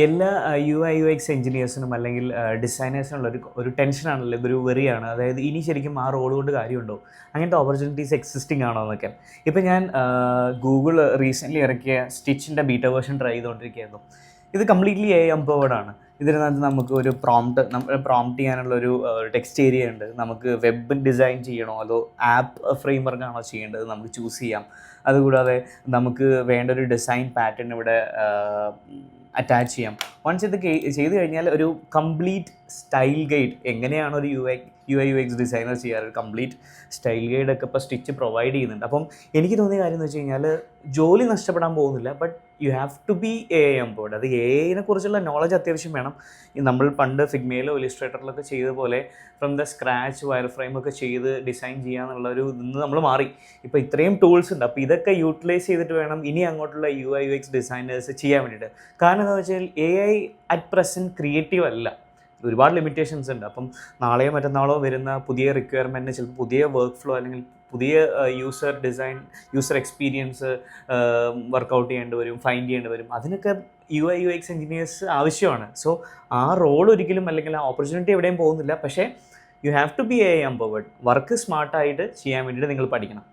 എല്ലാ UI/UX എഞ്ചിനീയേഴ്സിനും അല്ലെങ്കിൽ ഡിസൈനേഴ്സിനുള്ള ഒരു ടെൻഷനാണല്ലോ, ഇതൊരു വെറിയാണ്. അതായത് ഇനി ശരിക്കും ആ റോൾ കൊണ്ട് കാര്യമുണ്ടോ, അങ്ങനത്തെ ഓപ്പർച്യൂണിറ്റീസ് എക്സിസ്റ്റിംഗ് ആണോ എന്നൊക്കെ. ഇപ്പം ഞാൻ ഗൂഗിൾ റീസെൻ്റ്ലി ഇറക്കിയ സ്റ്റിച്ചിൻ്റെ ബീറ്റ വേർഷൻ ട്രൈ ചെയ്തുകൊണ്ടിരിക്കുകയായിരുന്നു. ഇത് കംപ്ലീറ്റ്ലി AI എംപവേർഡ് ആണ്. ഇതിനകത്ത് നമുക്ക് ഒരു പ്രോംപ്റ്റ് ചെയ്യാനുള്ള ഒരു ടെക്സ്റ്റ് ഏരിയ ഉണ്ട്. നമുക്ക് വെബ് ഡിസൈൻ ചെയ്യണോ അതോ ആപ്പ് ഫ്രെയിംവർക്കാണോ ചെയ്യേണ്ടത് നമുക്ക് ചൂസ് ചെയ്യാം. അതുകൂടാതെ നമുക്ക് വേണ്ട ഒരു ഡിസൈൻ പാറ്റേൺ ഇവിടെ അറ്റാച്ച് ചെയ്യാം. വൺസ് ഇത് ചെയ്ത് കഴിഞ്ഞാൽ ഒരു കംപ്ലീറ്റ് സ്റ്റൈൽ ഗൈഡ്, എങ്ങനെയാണ് ഒരു UI/UX ഡിസൈനർ ചെയ്യാറ്, ഒരു കംപ്ലീറ്റ് സ്റ്റൈൽ ഗൈഡൊക്കെ ഇപ്പോൾ സ്റ്റിച്ച് പ്രൊവൈഡ് ചെയ്യുന്നുണ്ട്. അപ്പം എനിക്ക് തോന്നിയ കാര്യം എന്ന് വെച്ച് കഴിഞ്ഞാൽ ജോലി നഷ്ടപ്പെടാൻ പോകുന്നില്ല, but you have to be AI empowered. അത് AI കുറിച്ചുള്ള നോളജ് അത്യാവശ്യം വേണം. നമ്മൾ പണ്ട് ഫിഗ്മയിലോ ഇലിസ്ട്രേറ്ററിലൊക്കെ ചെയ്ത പോലെ ഫ്രം ദ സ്ക്രാച്ച് വയർ ഫ്രെയിമൊക്കെ ചെയ്ത് ഡിസൈൻ ചെയ്യാന്നുള്ളൊരു നിന്ന് നമ്മൾ മാറി. ഇപ്പോൾ ഇത്രയും ടൂൾസ് ഉണ്ട്. അപ്പോൾ ഇതൊക്കെ യൂട്ടിലൈസ് ചെയ്തിട്ട് വേണം ഇനി അങ്ങോട്ടുള്ള UI/UX ഡിസൈനേഴ്സ് ചെയ്യാൻ വേണ്ടിയിട്ട്. കാരണം എന്താണെന്ന് വെച്ചാൽ AI അറ്റ് പ്രസൻറ്റ് ക്രിയേറ്റീവ് അല്ല, ഒരുപാട് ലിമിറ്റേഷൻസ് ഉണ്ട്. അപ്പം നാളെയോ മറ്റന്നാളോ വരുന്ന പുതിയ റിക്വയർമെൻറ്റിന് ചിലപ്പോൾ പുതിയ വർക്ക് ഫ്ലോ അല്ലെങ്കിൽ പുതിയ യൂസർ എക്സ്പീരിയൻസ് വർക്കൗട്ട് ചെയ്യേണ്ടി വരും, ഫൈൻഡ് ചെയ്യേണ്ടി വരും. അതിനൊക്കെ UI/UX എഞ്ചിനീയേഴ്സ് ആവശ്യമാണ്. സോ ആ റോൾ ഒരിക്കലും അല്ലെങ്കിൽ ആ ഓപ്പർച്യൂണിറ്റി എവിടെയും പോകുന്നില്ല. പക്ഷേ you have to be AI empowered. Work സ്മാർട്ടായിട്ട് ചെയ്യാൻ വേണ്ടിയിട്ട് നിങ്ങൾ പഠിക്കണം.